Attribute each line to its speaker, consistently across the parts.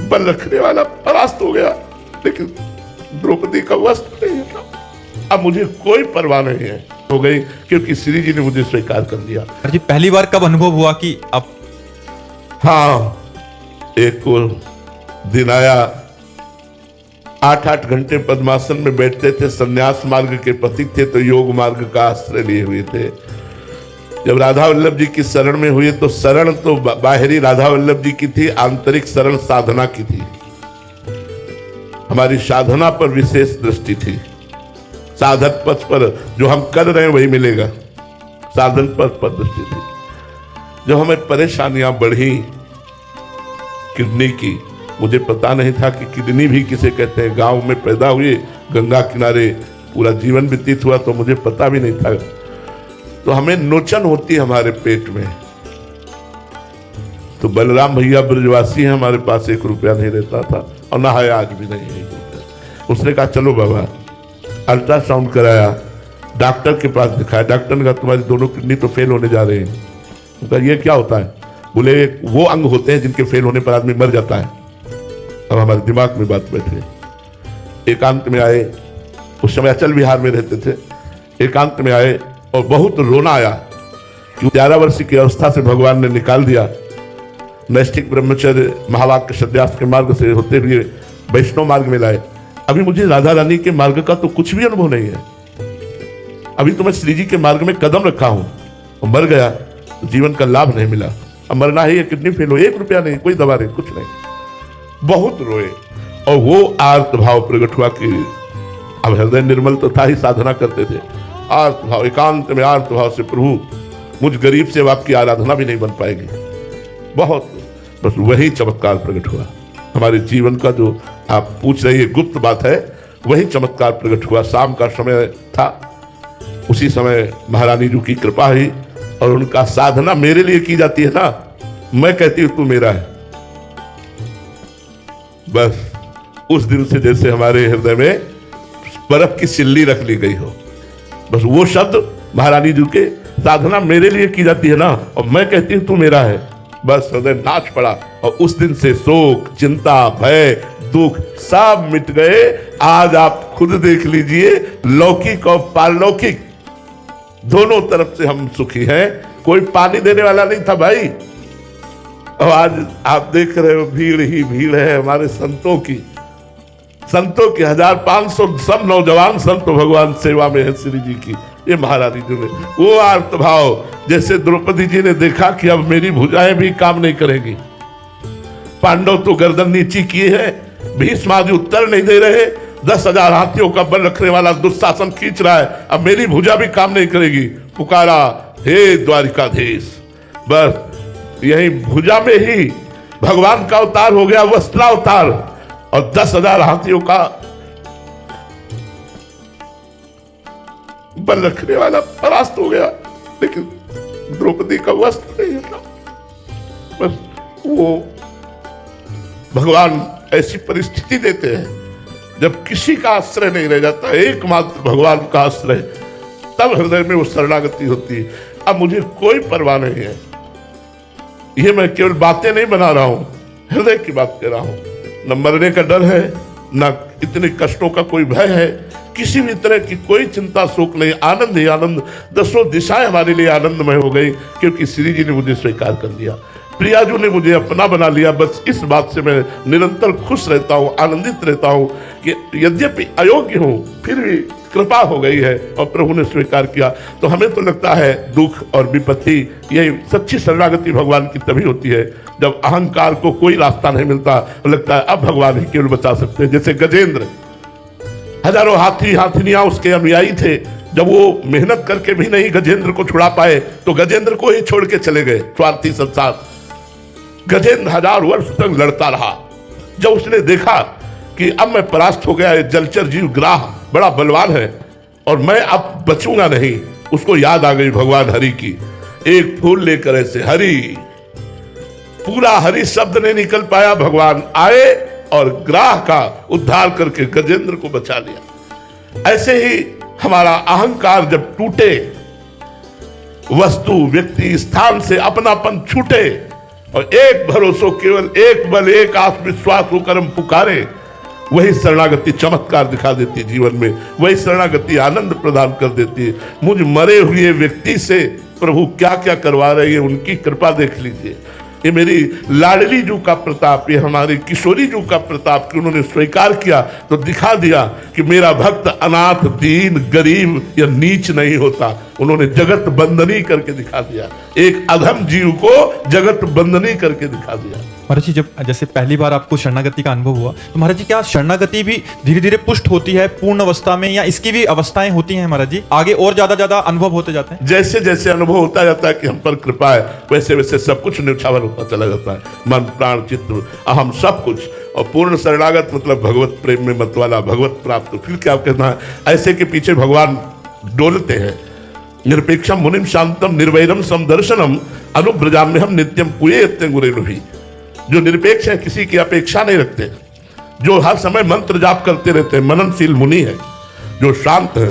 Speaker 1: बल रखने वाला परास्त हो गया, लेकिन द्रौपदी का वस्त्र नहीं था। अब मुझे कोई परवाह नहीं है हो गई, क्योंकि श्री जी ने मुझे स्वीकार कर लिया।
Speaker 2: जी पहली बार कब अनुभव हुआ कि अब?
Speaker 1: हाँ, एक को दिन आया, 8-8 घंटे पद्मासन में बैठते थे, संन्यास मार्ग के पथिक थे तो योग मार्ग का आश्रय लिए हुए थे। जब राधा वल्लभ जी की शरण में हुए तो शरण तो बाहरी राधा वल्लभ जी की थी, आंतरिक शरण साधना की थी। हमारी साधना पर विशेष दृष्टि थी। साधक पथ पर जो हम कर रहे हैं वही मिलेगा, साधन पथ पर दृष्टि थी। जब हमें परेशानियां बढ़ी किडनी की, मुझे पता नहीं था कि किडनी भी किसे कहते हैं। गांव में पैदा हुए, गंगा किनारे पूरा जीवन व्यतीत हुआ, तो मुझे पता भी नहीं था। तो हमें नोचन होती है हमारे पेट में। तो बलराम भैया ब्रजवासी हैं, हमारे पास 1 रुपया नहीं रहता था, और ना है, आज भी नहीं है। उसने कहा चलो बाबा, अल्ट्रासाउंड कराया, डॉक्टर के पास दिखाया। डॉक्टर ने कहा तुम्हारी दोनों किडनी तो फेल होने जा रहे हैं। तो ये क्या होता है? बोले वो अंग होते हैं जिनके फेल होने पर आदमी मर जाता है। अब हमारे दिमाग में बात बैठे। एकांत में आए, उस समय अचल विहार में रहते थे। एकांत में आए और बहुत रोना आया कि 11 वर्ष की अवस्था से भगवान ने निकाल दिया। नैष्ठिक ब्रह्मचर्य महावाक्य सन्यास के मार्ग से होते हुए वैष्णव मार्ग में लाए। अभी मुझे राधा रानी के मार्ग का तो कुछ भी अनुभव नहीं है। अभी तो मैं श्री जी के मार्ग में कदम रखा हूं और मर गया, जीवन का लाभ नहीं मिला। अब मरना है, ये किडनी फेल हो, 1 रुपया नहीं, कोई दवा नहीं, कुछ नहीं। बहुत रोए और वो आर्त भाव प्रकट हुआ कि अब हृदय निर्मल तो था ही, साधना करते थे। आर्त भाव, एकांत में आर्त भाव से प्रभु मुझ गरीब से आपकी आराधना भी नहीं बन पाएगी। बहुत, बस वही चमत्कार प्रकट हुआ। हमारे जीवन का जो आप पूछ रही है गुप्त बात है, वही चमत्कार प्रकट हुआ। शाम का समय था, उसी समय महारानी जी की कृपा हुई और उनका साधना मेरे लिए की जाती है ना, मैं कहती हूं तू मेरा है। बस उस दिन से जैसे हमारे हृदय में बर्फ की सिल्ली रख ली गई हो। बस वो शब्द महारानी जी के, साधना मेरे लिए की जाती है ना, और मैं कहती हूं तू मेरा है। बस हृदय नाच पड़ा और उस दिन से शोक, चिंता, भय, दुख सब मिट गए। आज आप खुद देख लीजिए, लौकिक और पारलौकिक दोनों तरफ से हम सुखी हैं। कोई पानी देने वाला नहीं था भाई। और आज आप देख रहे हो भीड़ ही भीड़ है हमारे संतों की। 1500 सब नौजवान संत भगवान सेवा में है श्री जी की। ये महारानी जी ने वो आर्त भाव, जैसे द्रौपदी जी ने देखा कि अब मेरी भुजाएं भी काम नहीं करेंगी। पांडव तो गर्दन नीची किए हैं, भीष्मादि उत्तर नहीं दे रहे, 10,000 हाथियों का बल रखने वाला दुशासन खींच रहा है, अब मेरी भुजा भी काम नहीं करेगी। पुकारा, हे द्वारिकाधीश। बस यही भुजा में ही भगवान का अवतार हो गया, वस्त्रावतार, और 10,000 हाथियों का बल रखने वाला परास्त हो गया, लेकिन द्रौपदी का वस्त्र नहीं था। बस वो भगवान ऐसी परिस्थिति देते हैं जब किसी का आश्रय नहीं रह जाता, एकमात्र भगवान का आश्रय, तब हृदय में वो शरणागति होती है। अब मुझे कोई परवाह नहीं है, ये मैं केवल बातें नहीं बना रहा हूं, हृदय की बात कह रहा हूं। न मरने का डर है, न इतने कष्टों का कोई भय है, किसी भी तरह की कोई चिंता शोक नहीं, आनंद ही आनंद। 10 दिशाएं हमारे लिए आनंदमय हो गई, क्योंकि श्री जी ने मुझे स्वीकार कर लिया, प्रियाजू ने मुझे अपना बना लिया। बस इस बात से मैं निरंतर खुश रहता हूँ, आनंदित रहता हूँ कि यद्यपि अयोग्य हूँ, फिर भी कृपा हो गई है और प्रभु ने स्वीकार किया। तो हमें तो लगता है दुख और विपत्ति, ये सच्ची शरणागति भगवान की तभी होती है जब अहंकार को कोई रास्ता नहीं मिलता, लगता है अब भगवान ही केवल बचा सकते हैं। जैसे गजेंद्र, हजारों हाथी हाथिनियां उसके अनुयायी थे, जब वो मेहनत करके भी नहीं गजेंद्र को छुड़ा पाए तो गजेंद्र को ही छोड़ के चले गए स्वार्थी संसार। गजेंद्र 1000 वर्ष तक लड़ता रहा। जब उसने देखा कि अब मैं परास्त हो गया, जलचर जीव ग्राह बड़ा बलवान है और मैं अब बचूंगा नहीं, उसको याद आ गई भगवान हरि की। एक फूल लेकर ऐसे हरि, पूरा हरि शब्द नहीं निकल पाया, भगवान आए और ग्राह का उद्धार करके गजेंद्र को बचा लिया। ऐसे ही हमारा अहंकार जब टूटे, वस्तु व्यक्ति स्थान से अपनापन छूटे, और एक भरोसो, केवल एक बल, एक आत्मविश्वास होकर हम पुकारे, वही शरणागति चमत्कार दिखा देती है जीवन में, वही शरणागति आनंद प्रदान कर देती है। मुझ मरे हुए व्यक्ति से प्रभु क्या क्या करवा रही है, उनकी कृपा देख लीजिए। ये मेरी लाडली जू का प्रताप, ये हमारी किशोरी जू का प्रताप कि उन्होंने स्वीकार किया तो दिखा दिया कि मेरा भक्त अनाथ, दीन, गरीब या नीच नहीं होता। उन्होंने जगत बंदनी करके दिखा दिया, एक अधम जीव को जगत बंदनी करके दिखा दिया।
Speaker 2: महाराज जी, जब जैसे पहली बार आपको शरणागति का अनुभव हुआ तो महाराज जी क्या शरणागति भी धीरे धीरे पुष्ट होती है पूर्ण अवस्था में, या इसकी भी अवस्थाएं होती हैं महाराज जी, आगे और ज्यादा अनुभव होते जाते हैं?
Speaker 1: जैसे जैसे अनुभव होता जाता है कि हम पर कृपा है, वैसे वैसे सब कुछ न्यौछावर होता चला जाता है, मन, प्राण, चित्त, अहम, सब कुछ। और पूर्ण शरणागत मतलब भगवत प्रेम में मतवाला, भगवत प्राप्त। फिर क्या कहना है, ऐसे के पीछे भगवान डोलते हैं। निरपेक्षम मुनिम शांतम निर्वैरम समदर्शनम अनुब्रजाम्यहम नित्यम पुयेत्य गुरेनु भी। जो निरपेक्ष है, किसी की अपेक्षा नहीं रखते, जो हर समय मंत्र जाप करते रहते हैं, मननशील मुनि है, जो शांत है,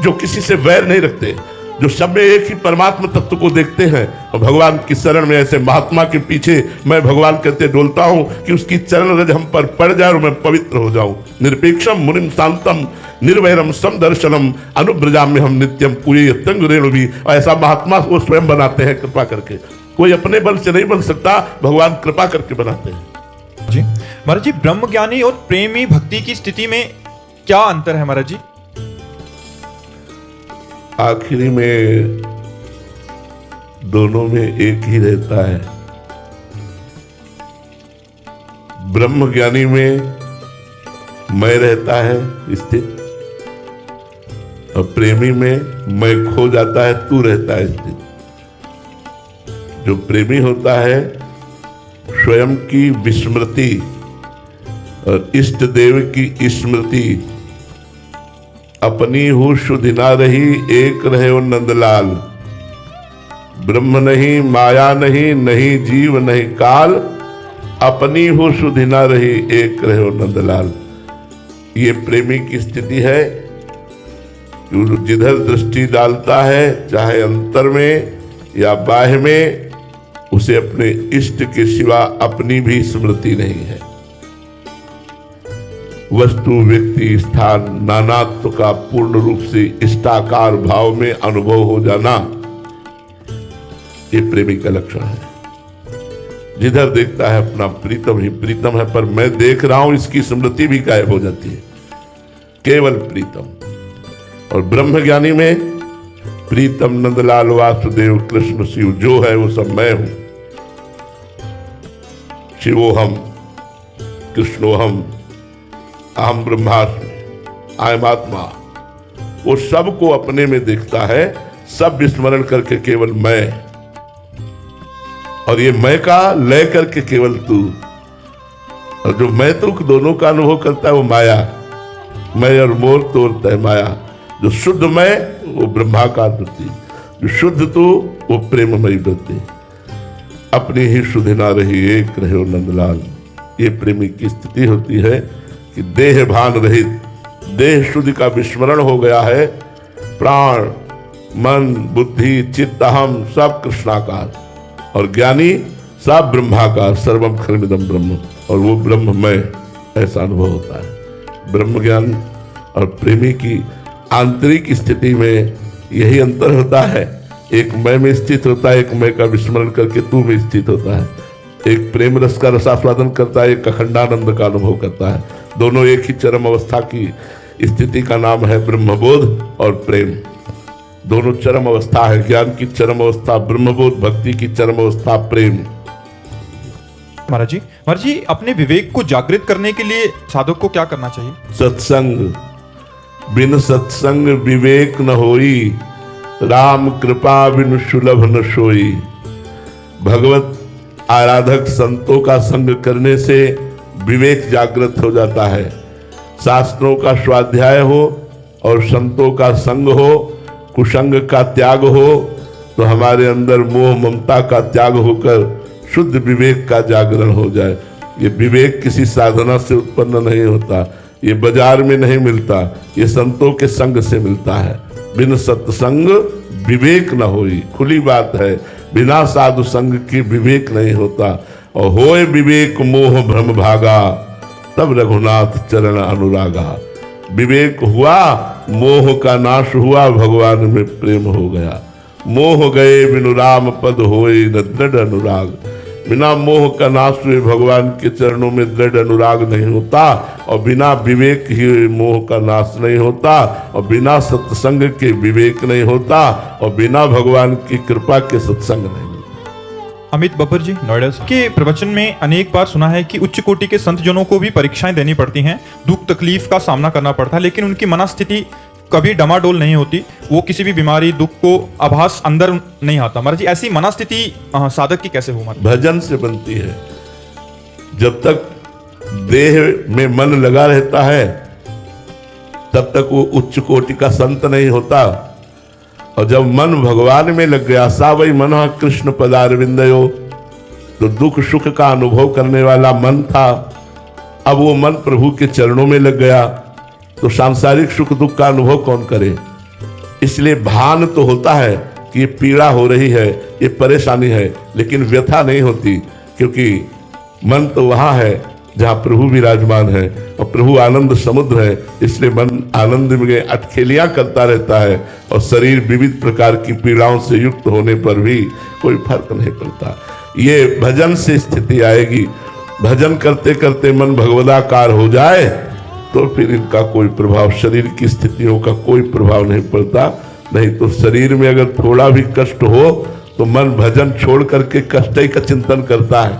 Speaker 1: जो किसी से वैर नहीं रखते, जो सब में एक ही परमात्मा तत्व को देखते हैं। और भगवान की शरण में ऐसे महात्मा के पीछे मैं भगवान कहते डोलता हूं कि उसकी चरण रज हम पर पड़ जाए और मैं पवित्र हो जाऊं। निरपेक्षम मुनिम शांतम निर्वैरम समदर्शनम अनुब्रजाम्यहम नित्यम पुयेत्य गुरेनु भी। ऐसा महात्मा वो स्वयं बनाते हैं कृपा करके, कोई अपने बल से नहीं बन सकता, भगवान कृपा करके बनाते हैं।
Speaker 2: जी महाराज जी, ब्रह्म ज्ञानी और प्रेमी भक्ति की स्थिति में क्या अंतर है महाराज जी?
Speaker 1: आखिरी में दोनों में एक ही रहता है। ब्रह्म ज्ञानी में मैं रहता है स्थित, और प्रेमी में मैं खो जाता है, तू रहता है स्थित। जो प्रेमी होता है स्वयं की विस्मृति और इष्ट देव की स्मृति, अपनी हूँ शुद्धि ना रही, एक रहे वो नंदलाल। ब्रह्म नहीं, माया नहीं, नहीं जीव नहीं काल, अपनी हूँ शुद्धि ना रही, एक रहे वो नंदलाल। ये प्रेमी की स्थिति है। जिधर दृष्टि डालता है, चाहे अंतर में या बाह्य में, उसे अपने इष्ट के सिवा अपनी भी स्मृति नहीं है। वस्तु, व्यक्ति, स्थान, नानात्व का पूर्ण रूप से इष्टाकार भाव में अनुभव हो जाना, ये प्रेमी का लक्षण है। जिधर देखता है अपना प्रीतम ही प्रीतम है, पर मैं देख रहा हूं इसकी स्मृति भी गायब हो जाती है, केवल प्रीतम। और ब्रह्म ज्ञानी में प्रीतम, नंदलाल, वासुदेव, कृष्ण, शिव जो है वो सब मैं हूं। शिवोहम, कृष्णोहम, अहम ब्रह्मास्मि, अयम आत्मा। वो सबको अपने में देखता है, सब विस्मरण करके केवल मैं, और ये मैं का लय करके केवल तू। और जो मैं तू दोनों का अनुभव करता है वो माया, मैं और मोर तोड़ता है माया। जो शुद्ध मैं वो ब्रह्माकार वृत्ति, जो शुद्ध तू वो प्रेममयी वृत्ति। अपनी ही शुद्धि ना रही, एक रहे वो नंदलाल। ये प्रेमी की स्थिति होती है कि देह भान रहित, देह शुद्धि का विस्मरण हो गया है। प्राण, मन, बुद्धि, चित्त, अहम सब कृष्णाकार, और ज्ञानी सब ब्रह्माकार, सर्वम खलमिदं ब्रह्म, और वो ब्रह्म मैं, ऐसा अनुभव होता है। ब्रह्म ज्ञान और प्रेमी की आंतरिक स्थिति में यही अंतर होता है। एक मैं में स्थित होता है, एक मैं का विस्मरण करके तू में स्थित होता है। एक प्रेम रस का रसास्वादन करता है, एक अखंडानंद का अनुभव करता है। दोनों एक ही चरम अवस्था की स्थिति का नाम है ब्रह्मबोध और प्रेम। दोनों चरम अवस्था है। ज्ञान की चरम अवस्था ब्रह्मबोध, भक्ति की चरम अवस्था प्रेम।
Speaker 2: महाराज जी अपने विवेक को जागृत करने के लिए साधक को क्या करना चाहिए?
Speaker 1: सत्संग, बिन सत्संग विवेक न होई, राम कृपा बिन सुलभ न सोई। भगवत आराधक संतों का संग करने से विवेक जागृत हो जाता है। शास्त्रों का स्वाध्याय हो और संतों का संग हो, कुसंग का त्याग हो, तो हमारे अंदर मोह ममता का त्याग होकर शुद्ध विवेक का जागरण हो जाए। ये विवेक किसी साधना से उत्पन्न नहीं होता, ये बाजार में नहीं मिलता, ये संतों के संग से मिलता है। बिन सत्संग विवेक न होई, खुली बात है। बिना साधु संग के विवेक नहीं होता। और होए विवेक मोह भ्रम भागा, तब रघुनाथ चरण अनुरागा। विवेक हुआ, मोह का नाश हुआ, भगवान में प्रेम हो गया। मोह गए बिनु राम पद होए न दृढ़ अनुराग। बिना मोह का नाश हुए भगवान के चरणों में दृढ़ अनुराग नहीं होता, और बिना विवेक ही मोह का नाश नहीं होता, और बिना सत्संग के विवेक नहीं होता, और बिना भगवान की कृपा के सत्संग नहीं होता।
Speaker 2: अमित बब्बर जी नोएडा के प्रवचन में अनेक बार सुना है कि उच्च कोटि के संत जनों को भी परीक्षाएं देनी पड़ती हैं, दुख तकलीफ का सामना करना पड़ता है, लेकिन उनकी मनस्थिति कभी डमाडोल नहीं होती, वो किसी भी बीमारी दुख को आभास अंदर नहीं आता। महाराज जी ऐसी मनस्थिति साधक की कैसे हो?
Speaker 1: भजन से बनती है। जब तक देह में मन लगा रहता है तब तक वो उच्च कोटि का संत नहीं होता, और जब मन भगवान में लग गया, सावई मनः कृष्ण पदारविंदयो, तो दुख सुख का अनुभव करने वाला मन था, अब वो मन प्रभु के चरणों में लग गया, तो सांसारिक सुख दुख का अनुभव कौन करे। इसलिए भान तो होता है कि ये पीड़ा हो रही है, ये परेशानी है, लेकिन व्यथा नहीं होती, क्योंकि मन तो वहां है जहां प्रभु विराजमान है, और प्रभु आनंद समुद्र है। इसलिए मन आनंद में अटखेलियां करता रहता है, और शरीर विविध प्रकार की पीड़ाओं से युक्त होने पर भी कोई फर्क नहीं पड़ता। ये भजन से स्थिति आएगी। भजन करते करते मन भगवदाकार हो जाए तो फिर इनका कोई प्रभाव, शरीर की स्थितियों का कोई प्रभाव नहीं पड़ता। नहीं तो शरीर में अगर थोड़ा भी कष्ट हो तो मन भजन छोड़ करके कष्ट ही का चिंतन करता है।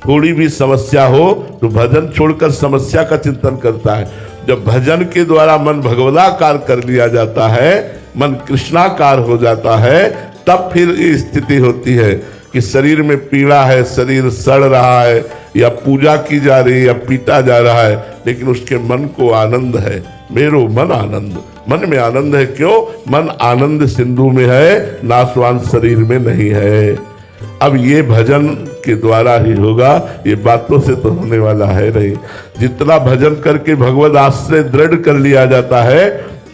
Speaker 1: थोड़ी भी समस्या हो तो भजन छोड़कर समस्या का चिंतन करता है। जब भजन के द्वारा मन भगवदाकार कर लिया जाता है, मन कृष्णाकार हो जाता है, तब फिर ये स्थिति होती है कि शरीर में पीड़ा है, शरीर सड़ रहा है, या पूजा की जा रही है, या पीटा जा रहा है, लेकिन उसके मन को आनंद है। मेरो मन आनंद, मन में आनंद है। क्यों? मन आनंद सिंधु में है, नाशवान शरीर में नहीं है। अब ये भजन के द्वारा ही होगा, ये बातों से तो होने वाला है नहीं। जितना भजन करके भगवद आश्रय दृढ़ कर लिया जाता है,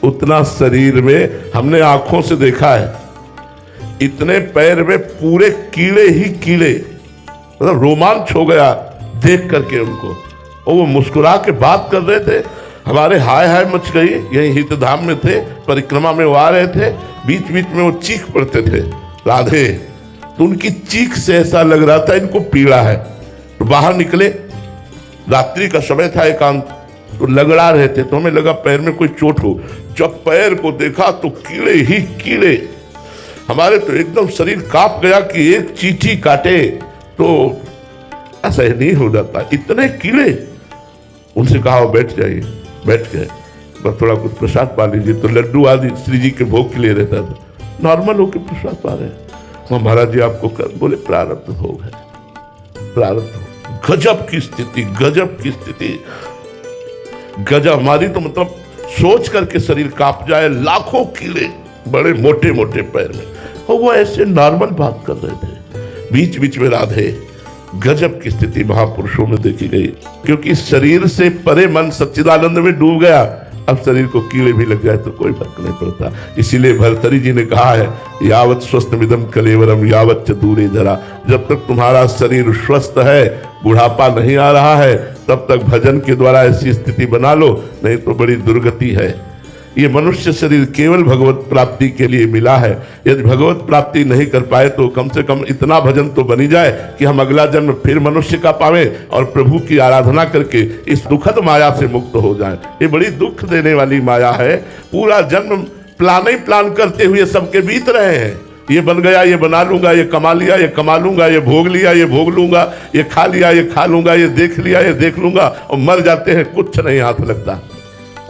Speaker 1: उतना शरीर में, हमने आंखों से देखा है, इतने पैर में पूरे कीड़े ही कीड़े, मतलब रोमांच हो गया देख करके उनको। और वो मुस्कुरा के बात कर रहे थे, हमारे हाय हाय मच गई। यही हितधाम में थे, परिक्रमा में वो आ रहे थे, बीच बीच में वो चीख पड़ते थे राधे, तो उनकी चीख से ऐसा लग रहा था इनको पीड़ा है। तो बाहर निकले, रात्रि का समय था, एकांत, तो लगड़ा रहे थे, तो हमें लगा पैर में कोई चोट हो। जब पैर को देखा तो कीड़े ही कीड़े, हमारे तो एकदम शरीर कांप गया कि एक चींटी काटे तो ऐसा ही नहीं हो जाता, इतने कीड़े। उनसे कहा बैठ जाइए, बैठ गए, बस थोड़ा कुछ प्रसाद पा लीजिए। तो लड्डू आदि श्री जी के भोग के लिए रहता था, नॉर्मल होकर प्रसाद पा रहे। तो महाराज जी आपको कर, बोले प्रारब्ध भोग है, प्रारब्ध। गजब की स्थिति, गजब की स्थिति, गजब। हमारी तो मतलब सोच करके शरीर कांप जाए, लाखों कीड़े बड़े मोटे मोटे पैर में, और वो ऐसे नॉर्मल बात कर रहे थे। बीच बीच में राधे, गजब की स्थिति महापुरुषों में देखी गई। क्योंकि शरीर से परे मन सच्चिदानंद में डूब गया, अब शरीर को कीड़े भी लग जाए तो कोई फर्क नहीं पड़ता। इसीलिए भर्तृहरि जी ने कहा है, यावत स्वस्थमिदं कलेवरम यावत च दूरे जरा। जब तक तुम्हारा शरीर स्वस्थ है, बुढ़ापा नहीं आ रहा है, तब तक भजन के द्वारा ऐसी स्थिति बना लो, नहीं तो बड़ी दुर्गति है। ये मनुष्य शरीर केवल भगवत प्राप्ति के लिए मिला है। यदि भगवत प्राप्ति नहीं कर पाए तो कम से कम इतना भजन तो बनी जाए कि हम अगला जन्म फिर मनुष्य का पावे और प्रभु की आराधना करके इस दुखद माया से मुक्त हो जाए। ये बड़ी दुख देने वाली माया है। पूरा जन्म प्लान ही प्लान करते हुए सबके बीत रहे हैं। ये बन गया, ये बना लूंगा, ये कमा लिया, ये कमा लूंगा, ये भोग लिया, ये भोग लूंगा, ये खा लिया, ये खा लूंगा, ये देख लिया, ये देख लूंगा, और मर जाते हैं, कुछ नहीं हाथ लगता।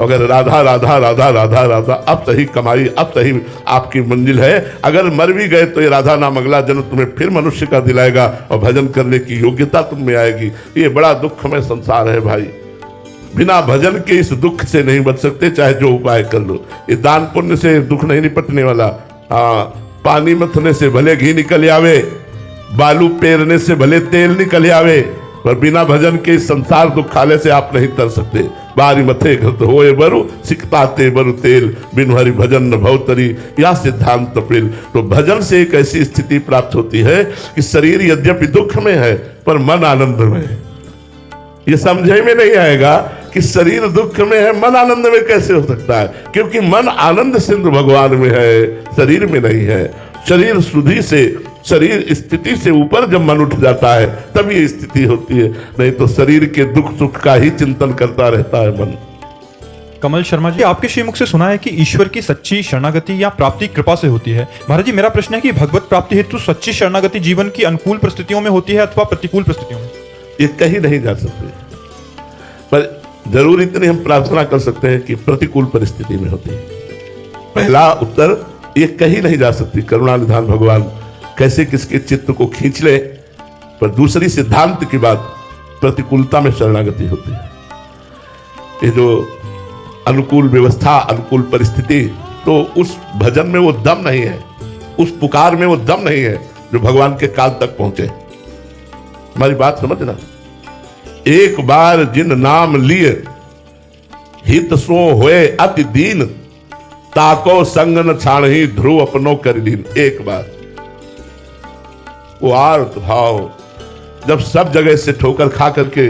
Speaker 1: अगर राधा राधा राधा राधा राधा, अब सही कमाई, अब सही आपकी मंजिल है। अगर मर भी गए तो ये राधा नाम अगला जन्म तुम्हें फिर मनुष्य का दिलाएगा और भजन करने की योग्यता तुम में आएगी। ये बड़ा दुखमय संसार है भाई। बिना भजन के इस दुख से नहीं बच सकते, चाहे जो उपाय कर लो। ये दान पुण्य से दुख नहीं निपटने वाला। पानी मथने से भले घी निकल आवे, बालू पेरने से भले तेल निकल आवे, पर बिना भजन के संसार दुखालय से आप नहीं तर सकते। बारी मथे घृत होए बरु सिकताते बरु तेल, बिनु हरि भजन न भवतरी, यह सिद्धांत पेल। तो भजन से एक ऐसी स्थिति प्राप्त होती है कि शरीर यद्यपि दुख में है पर मन आनंद में है। ये समझे में नहीं आएगा कि शरीर दुख में है, मन आनंद में कैसे हो सकता है, क्योंकि मन आनंद सिंधु भगवान में है, शरीर में नहीं है। शरीर सुधि से, शरीर स्थिति से ऊपर जब मन उठ जाता है तब ये स्थिति होती है, नहीं तो शरीर के दुख सुख का ही चिंतन करता रहता है मन।
Speaker 2: कमल शर्मा जी, आपके श्रीमुख से सुना है कि ईश्वर की सच्ची शरणागति या प्राप्ति कृपा से होती है। महाराज जी, मेरा प्रश्न है कि भगवत प्राप्ति हेतु सच्ची शरणागति जीवन की अनुकूल परिस्थितियों में होती है अथवा प्रतिकूल परिस्थितियों में?
Speaker 1: ये कहीं नहीं जा सकते, पर जरूर इतनी हम प्रार्थना कर सकते हैं कि प्रतिकूल परिस्थिति में होती है। पहला उत्तर, ये कहीं नहीं जा सकती। करुणा निधान भगवान कैसे किसके चित्त को खींच ले। पर दूसरी सिद्धांत की बात, प्रतिकूलता में शरणागति होती है। ये जो अनुकूल व्यवस्था, अनुकूल परिस्थिति, तो उस भजन में वो दम नहीं है, उस पुकार में वो दम नहीं है जो भगवान के काल तक पहुंचे। हमारी बात समझना। एक बार जिन नाम लिए हित सो होए अति दीन, ताको संग न छाणही ध्रुव अपनो कर लीन। एक बार वो आर्त भाव, जब सब जगह से ठोकर खा करके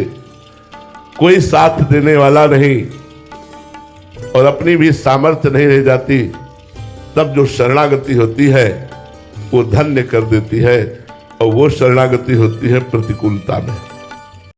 Speaker 1: कोई साथ देने वाला नहीं और अपनी भी सामर्थ्य नहीं रह जाती, तब जो शरणागति होती है वो धन्य कर देती है, और वो शरणागति होती है प्रतिकूलता में।